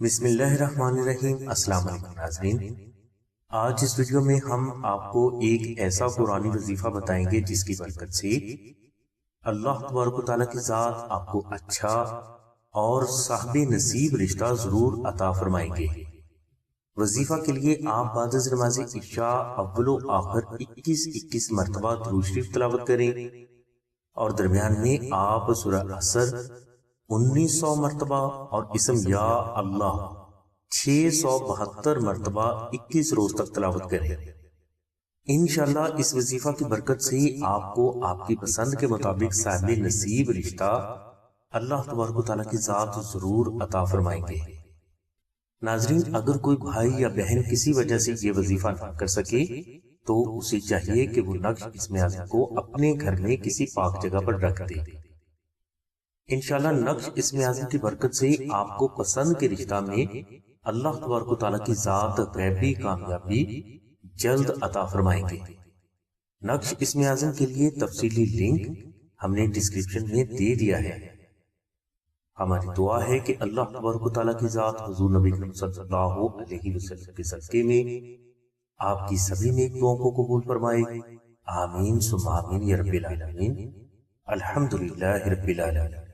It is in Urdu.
بسم اللہ الرحمن الرحیم۔ السلام علیکم ناظرین، آج اس ویڈیو میں ہم آپ کو ایک ایسا قرآنی وظیفہ بتائیں گے جس کی برکت سے اللہ تبارک و تعالیٰ کی ذات آپ کو اچھا اور صاحب نصیب رشتہ ضرور عطا فرمائیں گے۔ وظیفہ کے لیے آپ بعد از نماز عشاء اول و آخر 21 مرتبہ درود شریف تلاوت کریں اور درمیان میں آپ سورہ عصر 1900 مرتبہ اور اسم یا اللہ 672 مرتبہ 21 روز تک تلاوت کریں۔ انشاءاللہ اس وظیفہ کی برکت سے آپ کو آپ کی پسند کے مطابق صاحب نصیب رشتہ اللہ تبارک و تعالیٰ کی ذات ضرور عطا فرمائیں گے۔ ناظرین، اگر کوئی بھائی یا بہن کسی وجہ سے یہ وظیفہ نہ کر سکے تو اسے چاہیے کہ وہ نقش اسم اعظم کو اپنے گھر میں کسی پاک جگہ پر رکھ دے۔ انشاءاللہ نقش اسم اعظم کی برکت سے آپ کو پسند کے رشتہ میں اللہ تبارک و تعالیٰ کی ذات غیبی کامیابی جلد عطا فرمائیں گے۔ نقش اسم اعظم کے لیے تفصیلی لنک ہم نے ڈسکرپشن میں دے دیا ہے۔ ہماری دعا ہے کہ اللہ تبارک و تعالیٰ کی ذات حضور نبی کریم صلی اللہ علیہ وسلم کے صدقے میں آپ کی سبھی نیک دعاؤں کو قبول فرمائے۔ آمین ثم آمین یا رب العالمین۔ الحمدللہ رب العالمین۔